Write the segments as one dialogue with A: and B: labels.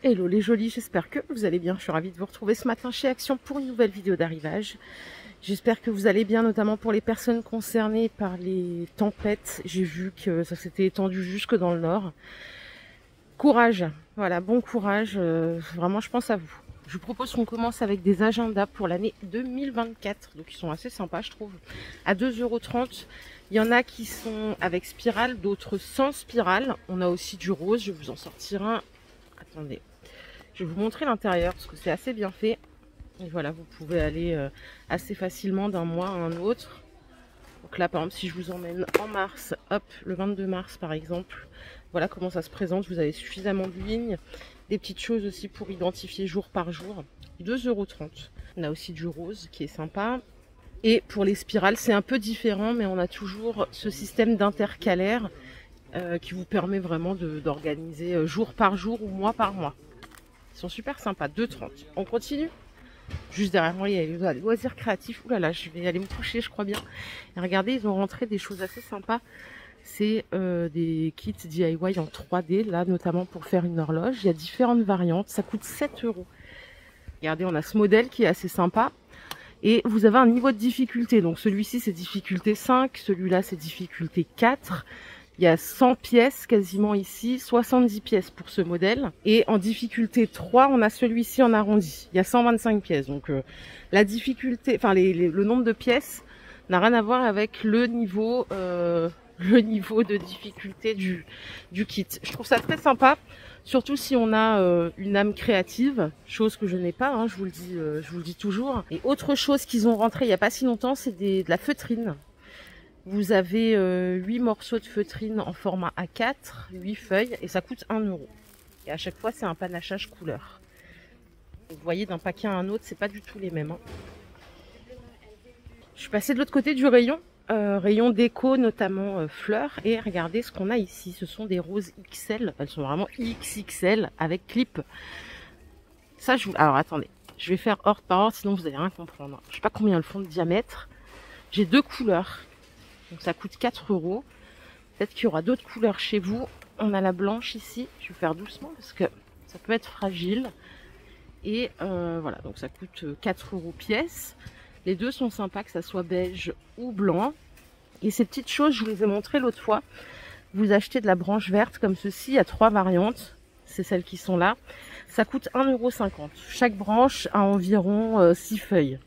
A: Hello les jolis, j'espère que vous allez bien. Je suis ravie de vous retrouver ce matin chez Action pour une nouvelle vidéo d'arrivage. J'espère que vous allez bien, notamment pour les personnes concernées par les tempêtes. J'ai vu que ça s'était étendu jusque dans le nord. Courage, voilà, bon courage. Vraiment, je pense à vous. Je vous propose qu'on commence avec des agendas pour l'année 2024. Donc ils sont assez sympas, je trouve. À 2,30 €. Il y en a qui sont avec spirale, d'autres sans spirale. On a aussi du rose. Je vais vous en sortir un. Attendez. Je vais vous montrer l'intérieur parce que c'est assez bien fait. Et voilà, vous pouvez aller assez facilement d'un mois à un autre. Donc là, par exemple, si je vous emmène en mars, hop, le 22 mars par exemple, voilà comment ça se présente. Vous avez suffisamment de lignes, des petites choses aussi pour identifier jour par jour. 2,30 €. On a aussi du rose qui est sympa. Et pour les spirales, c'est un peu différent, mais on a toujours ce système d'intercalaire qui vous permet vraiment d'organiser jour par jour ou mois par mois. Ils sont super sympas, 2,30 €. On continue. Juste derrière moi, il y a les loisirs créatifs. Ouh là là, je vais aller me coucher, je crois bien. Et regardez, ils ont rentré des choses assez sympas. C'est des kits DIY en 3D, là, notamment pour faire une horloge. Il y a différentes variantes. Ça coûte 7 €. Regardez, on a ce modèle qui est assez sympa. Et vous avez un niveau de difficulté. Donc celui-ci, c'est difficulté 5. Celui-là, c'est difficulté 4. Il y a 100 pièces quasiment ici, 70 pièces pour ce modèle. Et en difficulté 3, on a celui-ci en arrondi. Il y a 125 pièces. Donc la difficulté, enfin le nombre de pièces n'a rien à voir avec le niveau de difficulté du kit. Je trouve ça très sympa, surtout si on a une âme créative, chose que je n'ai pas, hein, je vous le dis toujours. Et autre chose qu'ils ont rentré il n'y a pas si longtemps, c'est de la feutrine. Vous avez 8 morceaux de feutrine en format A4, 8 feuilles, et ça coûte 1 €. Et à chaque fois, c'est un panachage couleur. Vous voyez, d'un paquet à un autre, c'est pas du tout les mêmes. Hein. Je suis passée de l'autre côté du rayon, rayon déco, notamment fleurs, et regardez ce qu'on a ici. Ce sont des roses XL, elles sont vraiment XXL avec clip. Ça, alors attendez, je vais faire ordre par ordre, sinon vous allez rien comprendre. Je sais pas combien elles font de diamètre. J'ai 2 couleurs. Donc ça coûte 4 €. Peut-être qu'il y aura d'autres couleurs chez vous. On a la blanche ici. Je vais faire doucement parce que ça peut être fragile. Et voilà, donc ça coûte 4 € pièce. Les deux sont sympas, que ça soit beige ou blanc. Et ces petites choses, je vous les ai montrées l'autre fois. Vous achetez de la branche verte comme ceci. Il y a 3 variantes. C'est celles qui sont là. Ça coûte 1,50 €. Chaque branche a environ 6 feuilles.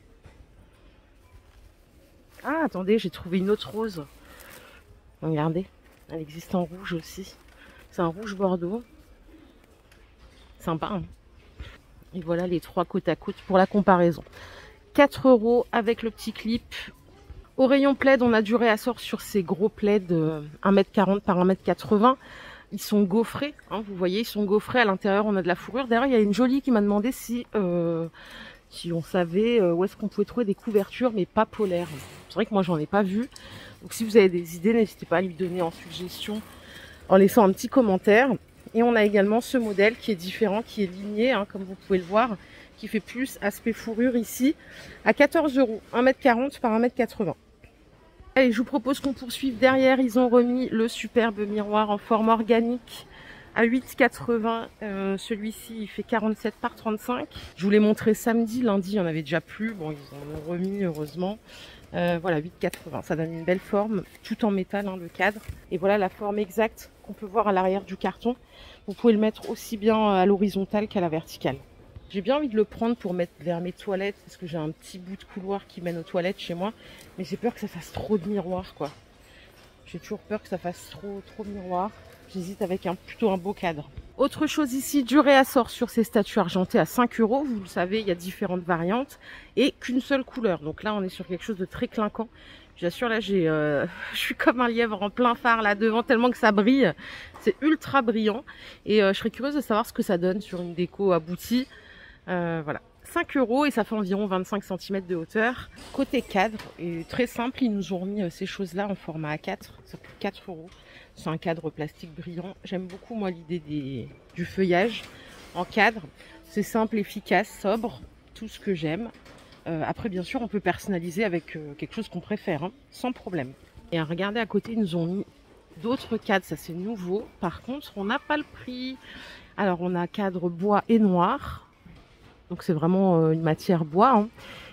A: Ah, attendez, j'ai trouvé une autre rose. Regardez, elle existe en rouge aussi. C'est un rouge bordeaux. Sympa, hein. Et voilà les 3 côte à côte pour la comparaison. 4 € avec le petit clip. Au rayon plaid, on a du réassort sur ces gros plaids 1,40 m par 1,80 m. Ils sont gaufrés, hein, vous voyez, ils sont gaufrés. À l'intérieur, on a de la fourrure. D'ailleurs, il y a une jolie qui m'a demandé si on savait où est-ce qu'on pouvait trouver des couvertures, mais pas polaires. C'est vrai que moi, j'en ai pas vu. Donc, si vous avez des idées, n'hésitez pas à lui donner en suggestion en laissant un petit commentaire. Et on a également ce modèle qui est différent, qui est ligné, hein, comme vous pouvez le voir, qui fait plus aspect fourrure ici, à 14 €, 1,40 m par 1,80 m. Allez, je vous propose qu'on poursuive. Derrière, ils ont remis le superbe miroir en forme organique à 8,80 €. Celui-ci, il fait 47 par 35. Je vous l'ai montré samedi, lundi, il n'y en avait déjà plus. Bon, ils en ont remis, heureusement. Voilà, 8,80 €. Ça donne une belle forme, tout en métal, hein, le cadre. Et voilà la forme exacte qu'on peut voir à l'arrière du carton. Vous pouvez le mettre aussi bien à l'horizontale qu'à la verticale. J'ai bien envie de le prendre pour mettre vers mes toilettes, parce que j'ai un petit bout de couloir qui mène aux toilettes chez moi. Mais j'ai peur que ça fasse trop de miroir, quoi. J'ai toujours peur que ça fasse trop miroir. J'hésite avec plutôt un beau cadre. Autre chose ici, du réassort sur ces statues argentées à 5 €. Vous le savez, il y a différentes variantes et qu'une seule couleur. Donc là, on est sur quelque chose de très clinquant. J'assure, là, je suis comme un lièvre en plein phare là devant, tellement que ça brille. C'est ultra brillant. Et je serais curieuse de savoir ce que ça donne sur une déco aboutie. Voilà. 5 € et ça fait environ 25 cm de hauteur. Côté cadre, et très simple, ils nous ont remis ces choses-là en format A4. Ça coûte 4 €. C'est un cadre plastique brillant. J'aime beaucoup, moi, l'idée du feuillage en cadre. C'est simple, efficace, sobre, tout ce que j'aime. Après, bien sûr, on peut personnaliser avec quelque chose qu'on préfère, hein, sans problème. Et regardez, à côté, ils nous ont mis d'autres cadres. Ça, c'est nouveau. Par contre, on n'a pas le prix. Alors on a cadre bois et noir. Donc c'est vraiment une matière bois. Hein.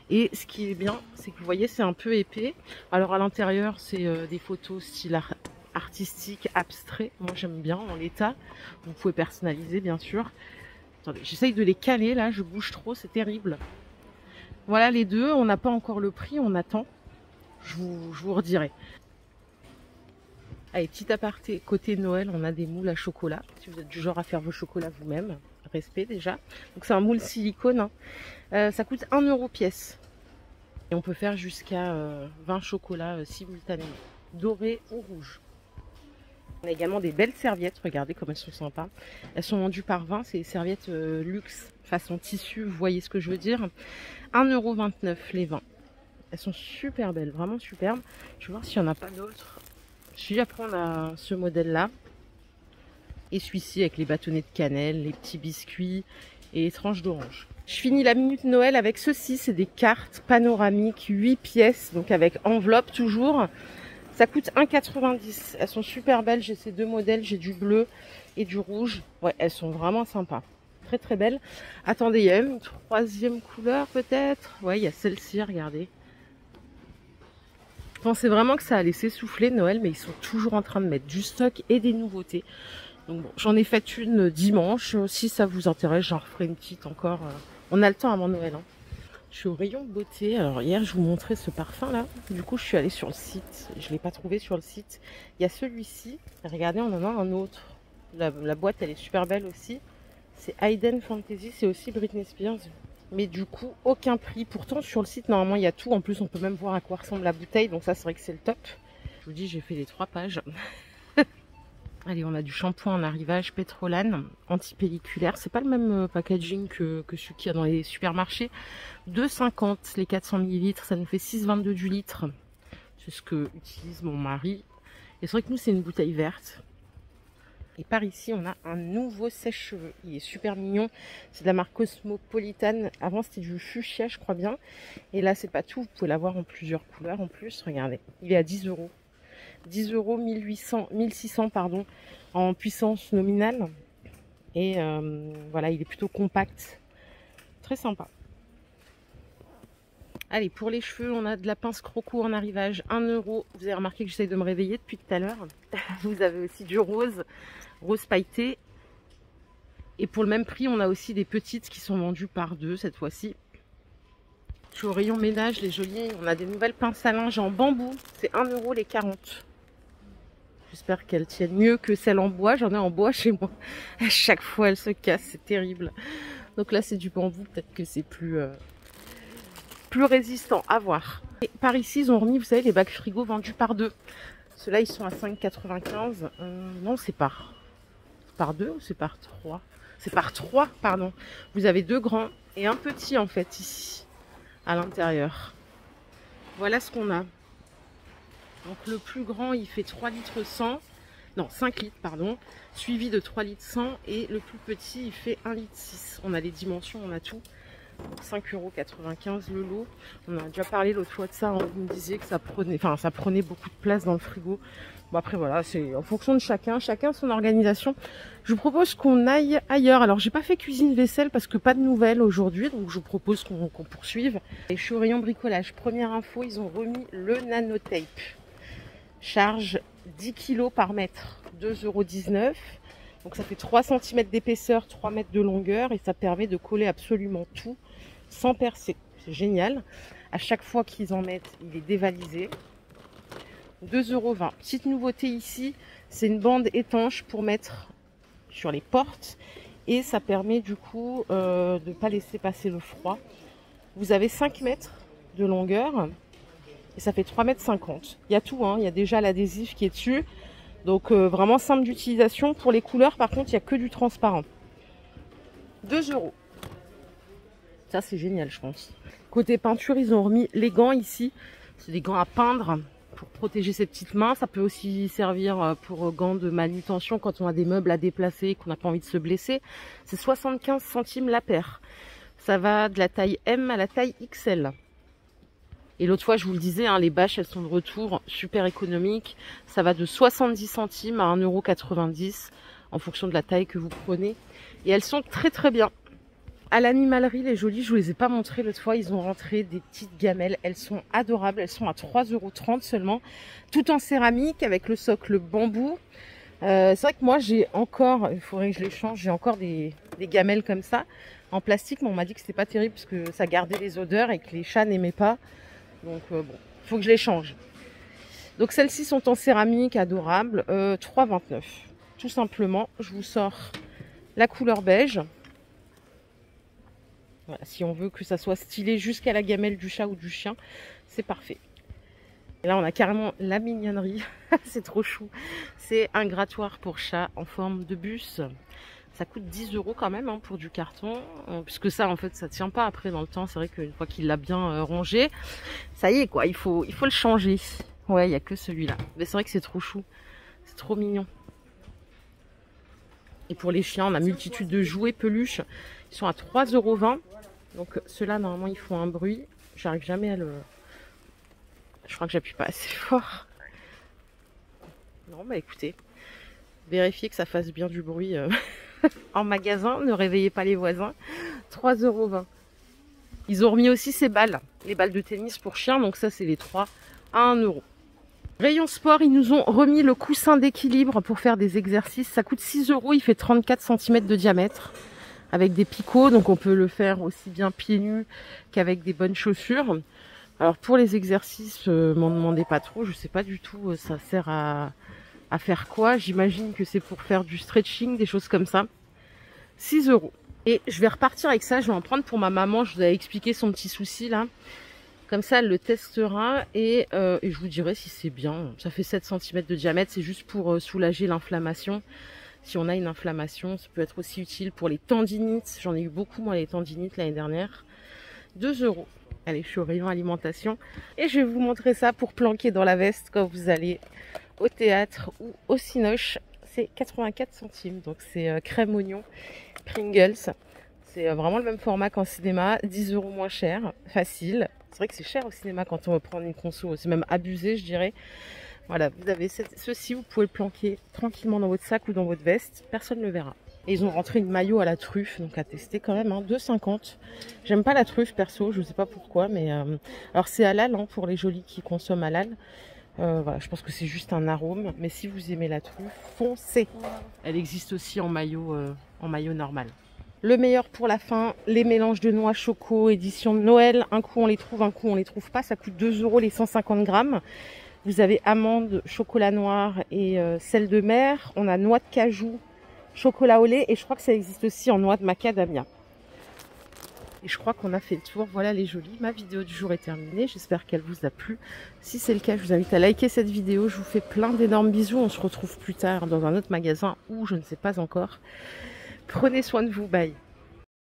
A: Et ce qui est bien, c'est que vous voyez, c'est un peu épais. Alors à l'intérieur, c'est des photos style artistique, abstrait. Moi j'aime bien en l'état. Vous pouvez personnaliser bien sûr. Attendez, j'essaye de les caler là, je bouge trop, c'est terrible. Voilà les deux, on n'a pas encore le prix, on attend. Je vous redirai. Allez, petit aparté, côté Noël, on a des moules à chocolat. Si vous êtes du genre à faire vos chocolats vous-même, respect déjà. Donc c'est un moule silicone. Hein. Ça coûte 1 € pièce. Et on peut faire jusqu'à 20 chocolats simultanément, dorés ou rouges. On a également des belles serviettes, regardez comme elles sont sympas. Elles sont vendues par 20, c'est des serviettes luxe, façon tissu, vous voyez ce que je veux dire. 1,29 € les 20. Elles sont super belles, vraiment superbes. Je vais voir s'il n'y en a pas d'autres. Si, après on a ce modèle-là. Et celui-ci avec les bâtonnets de cannelle, les petits biscuits et les tranches d'orange. Je finis la minute Noël avec ceci, c'est des cartes panoramiques, 8 pièces, donc avec enveloppe toujours. Ça coûte 1,90 €. Elles sont super belles, j'ai ces deux modèles, j'ai du bleu et du rouge. Ouais, elles sont vraiment sympas. Très très belles. Attendez, il y a même une troisième couleur peut-être. Ouais, il y a celle-ci, regardez. Je pensais vraiment que ça allait s'essouffler Noël, mais ils sont toujours en train de mettre du stock et des nouveautés. Donc bon, j'en ai fait une dimanche. Si ça vous intéresse, j'en referai une petite encore. On a le temps avant Noël. Hein. Je suis au rayon beauté. Alors hier, je vous montrais ce parfum là. Du coup, je suis allée sur le site. Je ne l'ai pas trouvé sur le site. Il y a celui-ci. Regardez, on en a un autre. La boîte, elle est super belle aussi. C'est Hayden Fantasy. C'est aussi Britney Spears. Mais du coup, aucun prix. Pourtant, sur le site, normalement, il y a tout. En plus, on peut même voir à quoi ressemble la bouteille. Donc ça, c'est vrai que c'est le top. Je vous dis, j'ai fait les 3 pages. Allez, on a du shampoing en arrivage Pétrolane, anti-pelliculaire. C'est pas le même packaging que celui qu'il y a dans les supermarchés. 2,50 les 400 ml, ça nous fait 6,22 du litre. C'est ce que utilise mon mari. Et c'est vrai que nous, c'est une bouteille verte. Et par ici, on a un nouveau sèche-cheveux. Il est super mignon. C'est de la marque Cosmopolitan. Avant, c'était du fuchsia, je crois bien. Et là, c'est pas tout. Vous pouvez l'avoir en plusieurs couleurs en plus. Regardez, il est à 10 €. 10 €, 1600 pardon, en puissance nominale. Et voilà, il est plutôt compact. Très sympa. Allez, pour les cheveux, on a de la pince croco en arrivage, 1 €. Vous avez remarqué que j'essaye de me réveiller depuis tout à l'heure. Vous avez aussi du rose pailleté. Et pour le même prix, on a aussi des petites qui sont vendues par 2 cette fois-ci. Je suis au rayon ménage, les jolies. On a des nouvelles pinces à linge en bambou. C'est 1 € les 40. J'espère qu'elles tiennent mieux que celles en bois. J'en ai en bois chez moi. À chaque fois, elles se cassent. C'est terrible. Donc là, c'est du bambou. Peut-être que c'est plus résistant. À voir. Et par ici, ils ont remis, vous savez, les bacs frigo vendus par 2. Ceux-là, ils sont à 5,95. Non, c'est par 2 ou c'est par 3? C'est par 3, pardon. Vous avez 2 grands et un petit, en fait, ici, à l'intérieur. Voilà ce qu'on a. Donc le plus grand, il fait 3 litres 100. Non, 5 litres, pardon. Suivi de 3 litres 100. Et le plus petit, il fait 1 litre 6. On a les dimensions, on a tout. 5,95 € le lot. On a déjà parlé l'autre fois de ça. Vous me disiez que ça prenait beaucoup de place dans le frigo. Bon, après voilà, c'est en fonction de chacun son organisation. Je vous propose qu'on aille ailleurs. Alors j'ai pas fait cuisine vaisselle parce que pas de nouvelles aujourd'hui, donc je vous propose qu'on poursuive. Et je suis au rayon bricolage. Première info, ils ont remis le nanotape. Charge 10 kg par mètre, 2,19 €. Donc ça fait 3 cm d'épaisseur, 3 mètres de longueur et ça permet de coller absolument tout sans percer. C'est génial. À chaque fois qu'ils en mettent, il est dévalisé. 2,20 €. Petite nouveauté ici, c'est une bande étanche pour mettre sur les portes et ça permet du coup de ne pas laisser passer le froid. Vous avez 5 mètres de longueur et ça fait 3,50 m. Il y a tout, hein. Il y a déjà l'adhésif qui est dessus. Donc vraiment simple d'utilisation. Pour les couleurs, par contre, il n'y a que du transparent. 2 €. Ça, c'est génial, je pense. Côté peinture, ils ont remis les gants ici. C'est des gants à peindre pour protéger ses petites mains. Ça peut aussi servir pour gants de manutention quand on a des meubles à déplacer et qu'on n'a pas envie de se blesser. C'est 75 centimes la paire. Ça va de la taille M à la taille XL. Et l'autre fois, je vous le disais, hein, les bâches, elles sont de retour, super économiques. Ça va de 70 centimes à 1,90 €. en fonction de la taille que vous prenez. Et elles sont très très bien. À l'animalerie, les jolies, je vous les ai pas montrées l'autre fois, ils ont rentré des petites gamelles. Elles sont adorables, elles sont à 3,30 € seulement, tout en céramique avec le socle bambou. C'est vrai que moi j'ai encore, il faudrait que je les change, j'ai encore des gamelles comme ça en plastique, mais on m'a dit que c'était pas terrible parce que ça gardait les odeurs et que les chats n'aimaient pas. Donc bon, il faut que je les change. Donc celles-ci sont en céramique, adorables, 3,29 €. Tout simplement, je vous sors la couleur beige. Voilà, si on veut que ça soit stylé jusqu'à la gamelle du chat ou du chien, c'est parfait. Et là, on a carrément la mignonnerie. C'est trop chou. C'est un grattoir pour chat en forme de bus. Ça coûte 10 € quand même pour du carton. Puisque ça, en fait, ça tient pas après dans le temps. C'est vrai qu'une fois qu'il l'a bien rangé, ça y est quoi, il faut le changer. Ouais, il n'y a que celui-là. Mais c'est vrai que c'est trop chou. C'est trop mignon. Et pour les chiens, on a multitude de jouets peluches. Ils sont à 3,20 €. Donc ceux-là, normalement, ils font un bruit. J'arrive jamais à le... Je crois que j'appuie pas assez fort. Non, bah écoutez, vérifiez que ça fasse bien du bruit en magasin. Ne réveillez pas les voisins. 3,20 €. Ils ont remis aussi ces balles. Les balles de tennis pour chiens. Donc ça, c'est les 3 à 1 €. Rayon sport, ils nous ont remis le coussin d'équilibre pour faire des exercices. Ça coûte 6 €. Il fait 34 cm de diamètre. Avec des picots, donc on peut le faire aussi bien pieds nus qu'avec des bonnes chaussures. Alors pour les exercices, m'en demandez pas trop, je sais pas du tout ça sert à faire quoi. J'imagine que c'est pour faire du stretching, des choses comme ça. 6 €. Et je vais repartir avec ça, je vais en prendre pour ma maman, je vous avais expliqué son petit souci là. Comme ça elle le testera et je vous dirai si c'est bien. Ça fait 7 cm de diamètre, c'est juste pour soulager l'inflammation. Si on a une inflammation, ça peut être aussi utile pour les tendinites. J'en ai eu beaucoup, moi, les tendinites l'année dernière. 2 €. Allez, je suis au rayon alimentation. Et je vais vous montrer ça pour planquer dans la veste quand vous allez au théâtre ou au Cinoche. C'est 84 centimes. Donc, c'est crème oignon, Pringles. C'est vraiment le même format qu'en cinéma. 10 € moins cher. Facile. C'est vrai que c'est cher au cinéma quand on veut prendre une conso. C'est même abusé, je dirais. Voilà, vous avez ceci, vous pouvez le planquer tranquillement dans votre sac ou dans votre veste, personne ne le verra. Et ils ont rentré une maillot à la truffe, donc à tester quand même, 2,50 €. J'aime pas la truffe perso, je sais pas pourquoi, mais alors c'est halal pour les jolis qui consomment halal. Voilà, je pense que c'est juste un arôme, mais si vous aimez la truffe, foncez. Elle existe aussi en maillot normal. Le meilleur pour la fin, les mélanges de noix choco, édition de Noël. Un coup on les trouve, un coup on les trouve pas. Ça coûte 2 € les 150 grammes. Vous avez amandes, chocolat noir et sel de mer. On a noix de cajou, chocolat au lait et je crois que ça existe aussi en noix de macadamia. Et je crois qu'on a fait le tour. Voilà les jolies. Ma vidéo du jour est terminée. J'espère qu'elle vous a plu. Si c'est le cas, je vous invite à liker cette vidéo. Je vous fais plein d'énormes bisous. On se retrouve plus tard dans un autre magasin ou je ne sais pas encore. Prenez soin de vous. Bye.